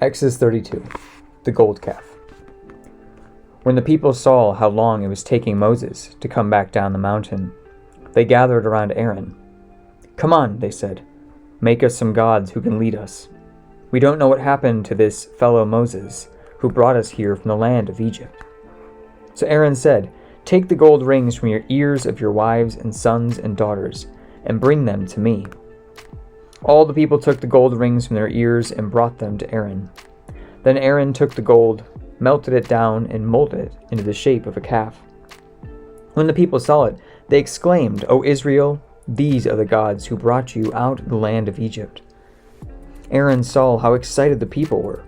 Exodus 32, the gold calf. When the people saw how long it was taking Moses to come back down the mountain, they gathered around Aaron. "Come on," they said, "make us some gods who can lead us. We don't know what happened to this fellow Moses, who brought us here from the land of Egypt." So Aaron said, "Take the gold rings from your ears of your wives and sons and daughters, and bring them to me." All the people took the gold rings from their ears and brought them to Aaron. Then Aaron took the gold, melted it down, and molded it into the shape of a calf. When the people saw it, they exclaimed, "O Israel, these are the gods who brought you out of the land of Egypt." Aaron saw how excited the people were,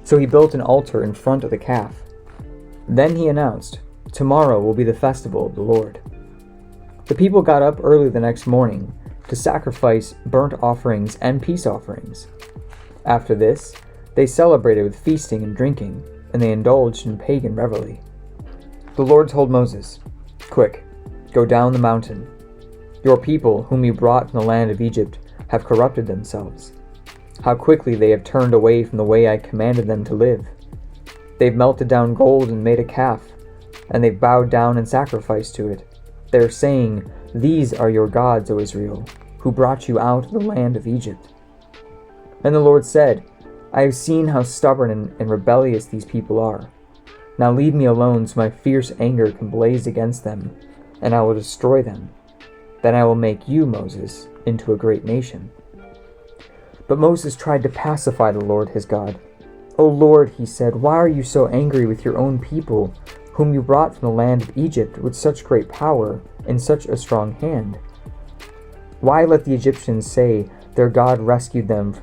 so he built an altar in front of the calf. Then he announced, "Tomorrow will be the festival of the Lord." The people got up early the next morning to sacrifice burnt offerings and peace offerings. After this, they celebrated with feasting and drinking, and they indulged in pagan revelry. The Lord told Moses, "Quick, go down the mountain. Your people, whom you brought from the land of Egypt, have corrupted themselves. How quickly they have turned away from the way I commanded them to live. They've melted down gold and made a calf, and they've bowed down and sacrificed to it. They're saying, 'These are your gods, O Israel, who brought you out of the land of Egypt.'" And the Lord said, "I have seen how stubborn and rebellious these people are. Now leave me alone so my fierce anger can blaze against them, and I will destroy them. Then I will make you, Moses, into a great nation." But Moses tried to pacify the Lord his God. "O Lord," he said, "why are you so angry with your own people, whom you brought from the land of Egypt with such great power and such a strong hand? Why let the Egyptians say their God rescued them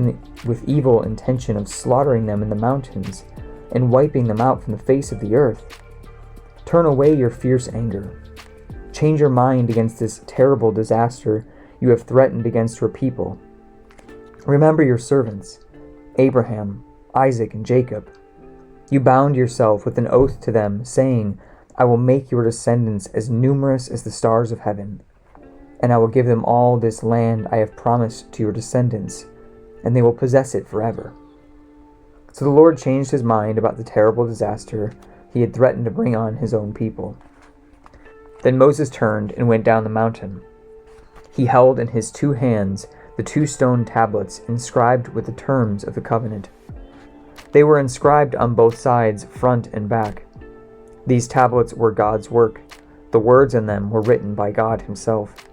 with evil intention of slaughtering them in the mountains and wiping them out from the face of the earth? Turn away your fierce anger. Change your mind against this terrible disaster you have threatened against your people. Remember your servants, Abraham, Isaac, and Jacob. You bound yourself with an oath to them, saying, 'I will make your descendants as numerous as the stars of heaven, and I will give them all this land I have promised to your descendants, and they will possess it forever.'" So the Lord changed his mind about the terrible disaster he had threatened to bring on his own people. Then Moses turned and went down the mountain. He held in his 2 hands the 2 stone tablets inscribed with the terms of the covenant. They were inscribed on both sides, front and back. These tablets were God's work. The words in them were written by God himself.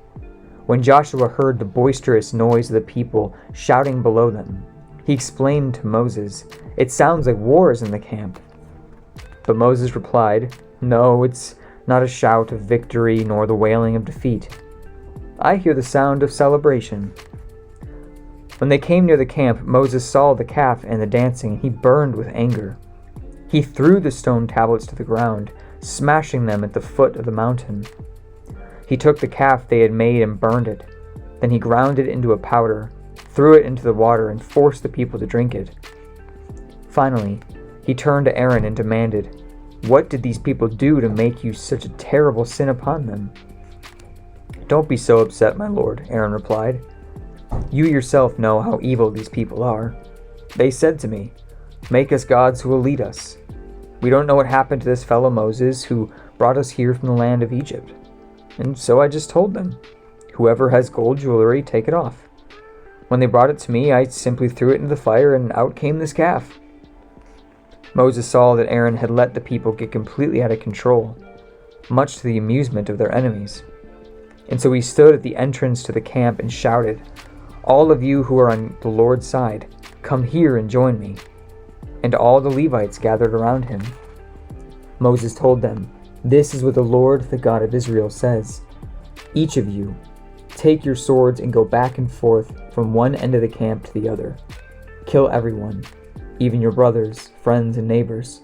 When Joshua heard the boisterous noise of the people shouting below them, he exclaimed to Moses, "It sounds like war is in the camp." But Moses replied, "No, it's not a shout of victory nor the wailing of defeat. I hear the sound of celebration." When they came near the camp, Moses saw the calf and the dancing, and he burned with anger. He threw the stone tablets to the ground, smashing them at the foot of the mountain. He took the calf they had made and burned it. Then he ground it into a powder, threw it into the water, and forced the people to drink it. Finally, he turned to Aaron and demanded, "What did these people do to make you such a terrible sin upon them?" "Don't be so upset, my lord," Aaron replied. "You yourself know how evil these people are. They said to me, 'Make us gods who will lead us.' We don't know what happened to this fellow Moses who brought us here from the land of Egypt. And so I just told them, 'Whoever has gold jewelry, take it off.' When they brought it to me, I simply threw it into the fire, and out came this calf." Moses saw that Aaron had let the people get completely out of control, much to the amusement of their enemies. And so he stood at the entrance to the camp and shouted, "All of you who are on the Lord's side, come here and join me." And all the Levites gathered around him. Moses told them, "This is what the Lord, the God of Israel, says. Each of you, take your swords and go back and forth from one end of the camp to the other. Kill everyone, even your brothers, friends, and neighbors."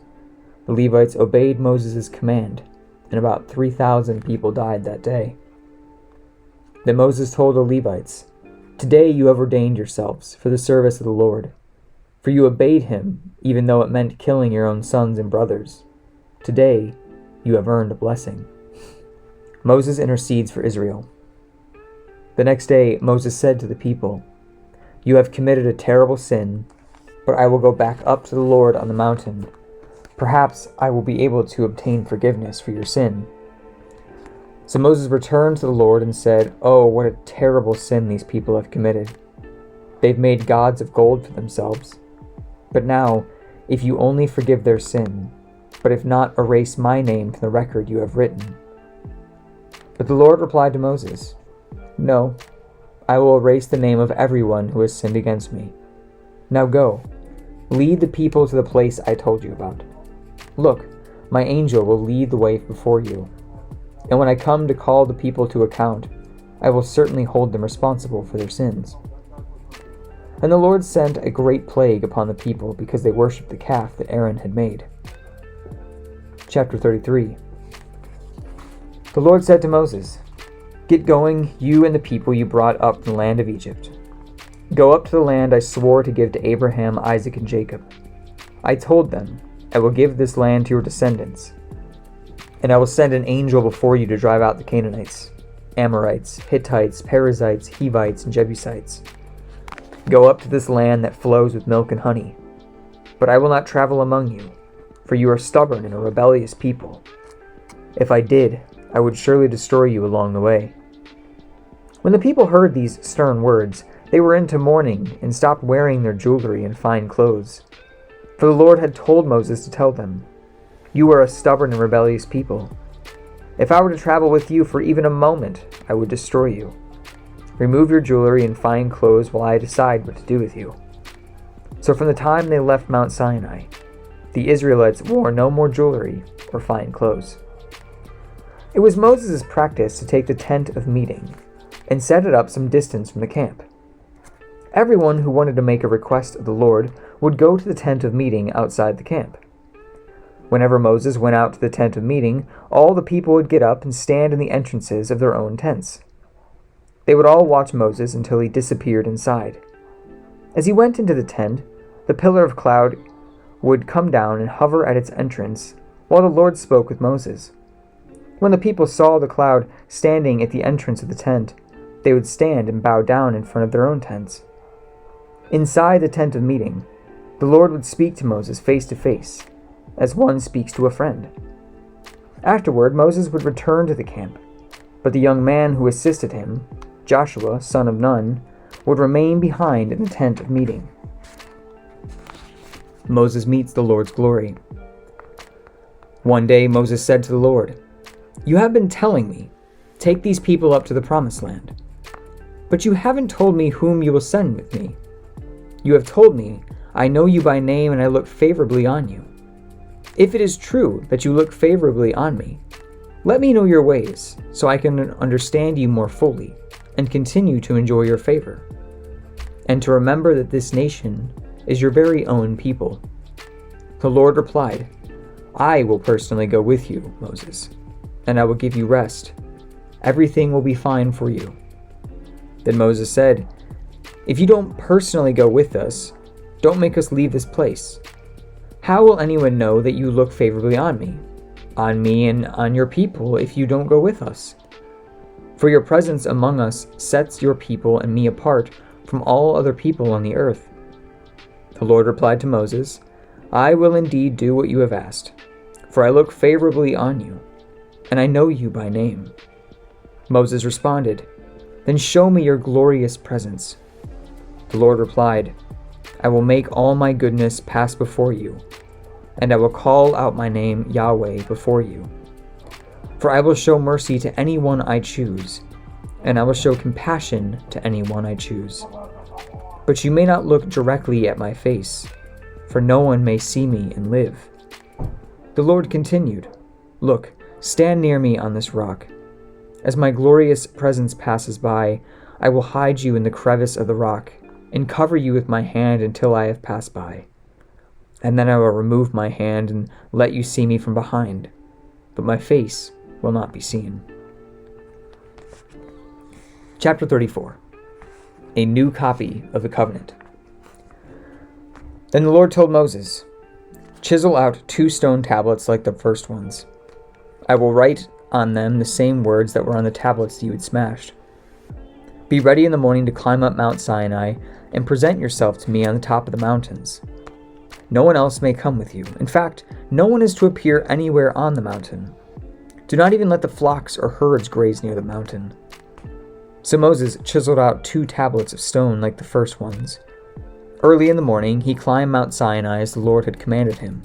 The Levites obeyed Moses' command, and about 3,000 people died that day. Then Moses told the Levites, "Today you have ordained yourselves for the service of the Lord, for you obeyed him, even though it meant killing your own sons and brothers. Today you have earned a blessing." Moses intercedes for Israel. The next day Moses said to the people, "You have committed a terrible sin. but I will go back up to the Lord on the mountain. Perhaps I will be able to obtain forgiveness for your sin." So Moses returned to the Lord and said, "Oh, what a terrible sin these people have committed. They've made gods of gold for themselves. But now, if you only forgive their sin, but if not, erase my name from the record you have written." But the Lord replied to Moses, "No, I will erase the name of everyone who has sinned against me. Now go, lead the people to the place I told you about. Look, my angel will lead the way before you. And when I come to call the people to account, I will certainly hold them responsible for their sins." And the Lord sent a great plague upon the people because they worshipped the calf that Aaron had made. Chapter 33. The Lord said to Moses, "Get going, you and the people you brought up from the land of Egypt. Go up to the land I swore to give to Abraham, Isaac, and Jacob. I told them, I will give this land to your descendants. And I will send an angel before you to drive out the Canaanites, Amorites, Hittites, Perizzites, Hivites, and Jebusites. Go up to this land that flows with milk and honey. But I will not travel among you, for you are stubborn and a rebellious people. If I did, I would surely destroy you along the way." When the people heard these stern words, they were into mourning and stopped wearing their jewelry and fine clothes. For the Lord had told Moses to tell them, "You are a stubborn and rebellious people. If I were to travel with you for even a moment, I would destroy you. Remove your jewelry and fine clothes while I decide what to do with you." So from the time they left Mount Sinai, the Israelites wore no more jewelry or fine clothes. It was Moses' practice to take the tent of meeting and set it up some distance from the camp. Everyone who wanted to make a request of the Lord would go to the tent of meeting outside the camp. Whenever Moses went out to the tent of meeting, all the people would get up and stand in the entrances of their own tents. They would all watch Moses until he disappeared inside. As he went into the tent, the pillar of cloud would come down and hover at its entrance while the Lord spoke with Moses. When the people saw the cloud standing at the entrance of the tent, they would stand and bow down in front of their own tents. Inside the tent of meeting, the Lord would speak to Moses face to face, as one speaks to a friend. Afterward, Moses would return to the camp, but the young man who assisted him, Joshua, son of Nun, would remain behind in the tent of meeting. Moses meets the Lord's glory. One day Moses said to the Lord, "You have been telling me, take these people up to the promised land. But you haven't told me whom you will send with me. You have told me, I know you by name and I look favorably on you. If it is true that you look favorably on me, let me know your ways so I can understand you more fully and continue to enjoy your favor, and to remember that this nation is your very own people." The Lord replied, "I will personally go with you, Moses, and I will give you rest. Everything will be fine for you." Then Moses said, "If you don't personally go with us, don't make us leave this place. How will anyone know that you look favorably on me and on your people if you don't go with us? For your presence among us sets your people and me apart from all other people on the earth." The Lord replied to Moses, "I will indeed do what you have asked, for I look favorably on you, and I know you by name." Moses responded, "Then show me your glorious presence." The Lord replied, "I will make all my goodness pass before you, and I will call out my name Yahweh before you. For I will show mercy to anyone I choose, and I will show compassion to anyone I choose. But you may not look directly at my face, for no one may see me and live." The Lord continued, "Look, stand near me on this rock. As my glorious presence passes by, I will hide you in the crevice of the rock and cover you with my hand until I have passed by. And then I will remove my hand and let you see me from behind, but my face will not be seen." Chapter 34. A new copy of the covenant. Then the Lord told Moses, "Chisel out 2 stone tablets like the first ones. I will write on them the same words that were on the tablets you had smashed. Be ready in the morning to climb up Mount Sinai and present yourself to me on the top of the mountains. No one else may come with you. In fact, no one is to appear anywhere on the mountain. Do not even let the flocks or herds graze near the mountain." So Moses chiseled out 2 tablets of stone like the first ones. Early in the morning, he climbed Mount Sinai as the Lord had commanded him,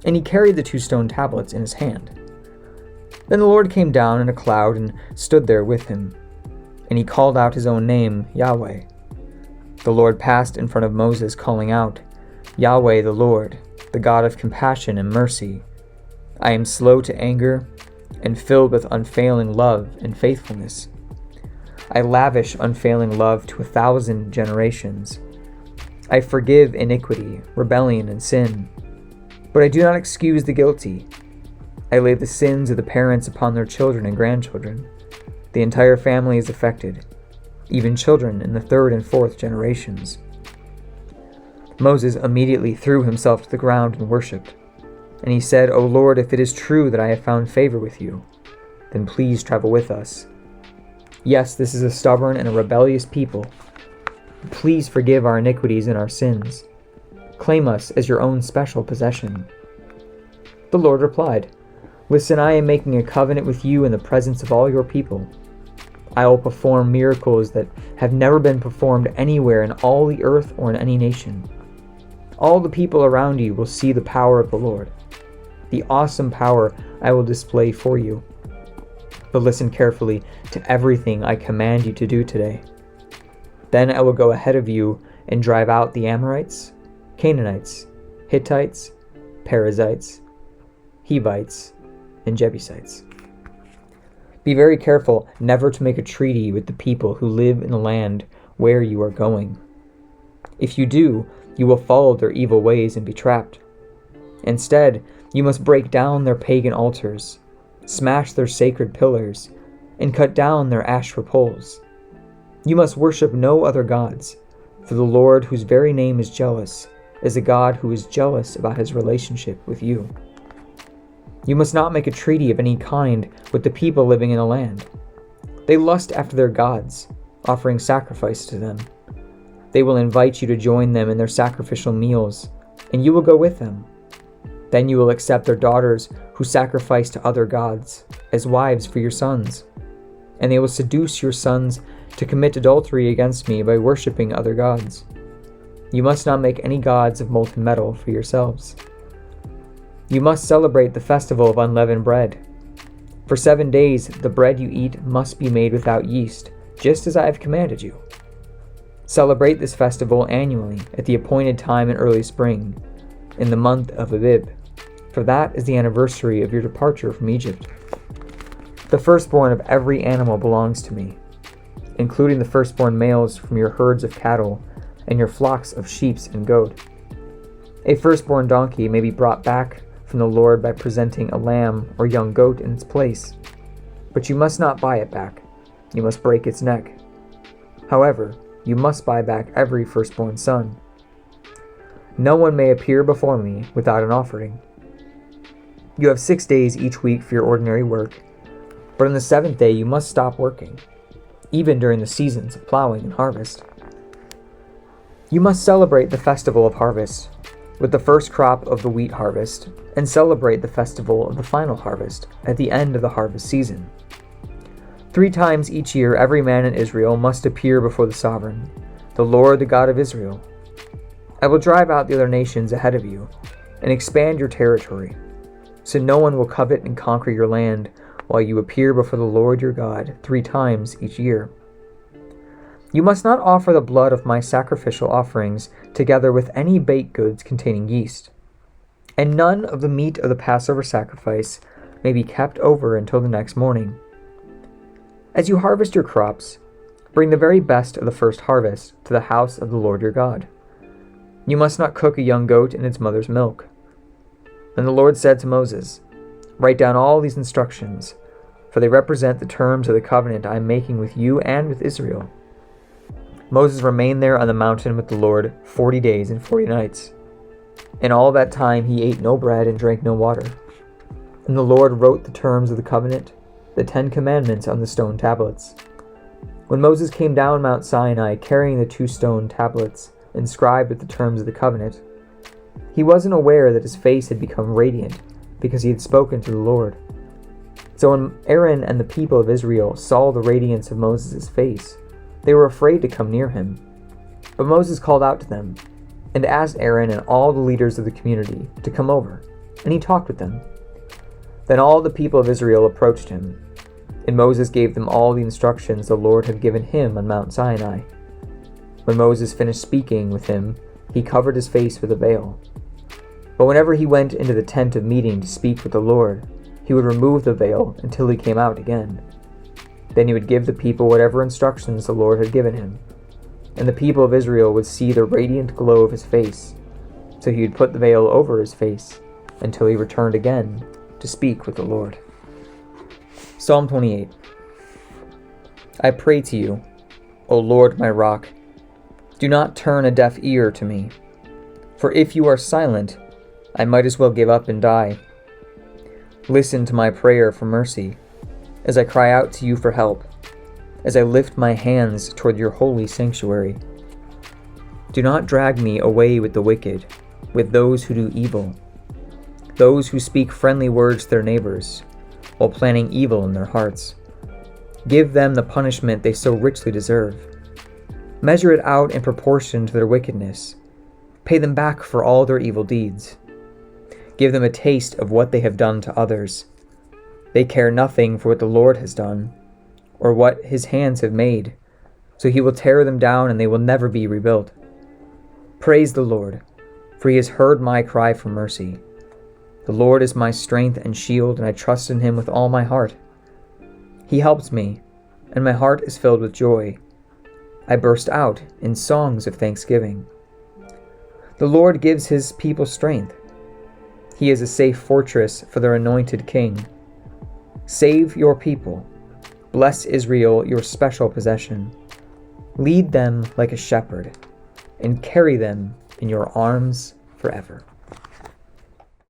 and he carried the 2 stone tablets in his hand. Then the Lord came down in a cloud and stood there with him, and he called out his own name, Yahweh. The Lord passed in front of Moses, calling out, "Yahweh the Lord, the God of compassion and mercy. I am slow to anger and filled with unfailing love and faithfulness. I lavish unfailing love to 1,000 generations. I forgive iniquity, rebellion, and sin, but I do not excuse the guilty. I lay the sins of the parents upon their children and grandchildren. The entire family is affected, even children in the 3rd and 4th generations." Moses immediately threw himself to the ground and worshipped. And he said, "O Lord, if it is true that I have found favor with you, then please travel with us. Yes, this is a stubborn and a rebellious people. Please forgive our iniquities and our sins. Claim us as your own special possession." The Lord replied, "Listen, I am making a covenant with you in the presence of all your people. I will perform miracles that have never been performed anywhere in all the earth or in any nation. All the people around you will see the power of the Lord, the awesome power I will display for you. But listen carefully to everything I command you to do today. Then I will go ahead of you and drive out the Amorites, Canaanites, Hittites, Perizzites, Hivites, and Jebusites. Be very careful never to make a treaty with the people who live in the land where you are going. If you do, you will follow their evil ways and be trapped. Instead, you must break down their pagan altars, smash their sacred pillars, and cut down their Asherah poles. You must worship no other gods, for the Lord, whose very name is jealous, is a God who is jealous about his relationship with you. You must not make a treaty of any kind with the people living in the land. They lust after their gods, offering sacrifice to them. They will invite you to join them in their sacrificial meals, and you will go with them. Then you will accept their daughters who sacrifice to other gods as wives for your sons, and they will seduce your sons to commit adultery against me by worshiping other gods. You must not make any gods of molten metal for yourselves. You must celebrate the festival of unleavened bread. For 7 days the bread you eat must be made without yeast, just as I have commanded you. Celebrate this festival annually at the appointed time in early spring, in the month of Abib, for that is the anniversary of your departure from Egypt. The firstborn of every animal belongs to me, including the firstborn males from your herds of cattle and your flocks of sheep and goat. A firstborn donkey may be brought back from the Lord by presenting a lamb or young goat in its place, but you must not buy it back. You must break its neck. However, you must buy back every firstborn son. No one may appear before me without an offering. You have 6 days each week for your ordinary work, but on the 7th day you must stop working, even during the seasons of plowing and harvest. You must celebrate the festival of harvest with the first crop of the wheat harvest, and celebrate the festival of the final harvest at the end of the harvest season. 3 times each year every man in Israel must appear before the sovereign, the Lord, the God of Israel. I will drive out the other nations ahead of you and expand your territory, so no one will covet and conquer your land while you appear before the Lord your God 3 times each year. You must not offer the blood of my sacrificial offerings together with any baked goods containing yeast, and none of the meat of the Passover sacrifice may be kept over until the next morning. As you harvest your crops, bring the very best of the first harvest to the house of the Lord your God. You must not cook a young goat in its mother's milk. Then the Lord said to Moses, "Write down all these instructions, for they represent the terms of the covenant I am making with you and with Israel." Moses remained there on the mountain with the Lord 40 days and 40 nights. In all that time he ate no bread and drank no water. And the Lord wrote the terms of the covenant, the 10 commandments, on the stone tablets. When Moses came down Mount Sinai carrying the 2 stone tablets inscribed with the terms of the covenant, He wasn't aware that his face had become radiant because he had spoken to the Lord. So when Aaron and the people of Israel saw the radiance of Moses' face, they were afraid to come near him. But Moses called out to them and asked Aaron and all the leaders of the community to come over, and he talked with them. Then all the people of Israel approached him, and Moses gave them all the instructions the Lord had given him on Mount Sinai. When Moses finished speaking with him, he covered his face with a veil. But whenever he went into the tent of meeting to speak with the Lord, he would remove the veil until he came out again. Then he would give the people whatever instructions the Lord had given him, and the people of Israel would see the radiant glow of his face. So he would put the veil over his face until he returned again to speak with the Lord. Psalm 28. I pray to you, O Lord my rock, do not turn a deaf ear to me. For if you are silent, I might as well give up and die. Listen to my prayer for mercy, as I cry out to you for help, as I lift my hands toward your holy sanctuary. Do not drag me away with the wicked, with those who do evil, those who speak friendly words to their neighbors, while planning evil in their hearts. Give them the punishment they so richly deserve. Measure it out in proportion to their wickedness. Pay them back for all their evil deeds. Give them a taste of what they have done to others. They care nothing for what the Lord has done, or what his hands have made, so he will tear them down and they will never be rebuilt. Praise the Lord, for he has heard my cry for mercy. The Lord is my strength and shield, and I trust in him with all my heart. He helps me, and my heart is filled with joy. I burst out in songs of thanksgiving. The Lord gives his people strength. He is a safe fortress for their anointed king. Save your people. Bless Israel, your special possession. Lead them like a shepherd, and carry them in your arms forever.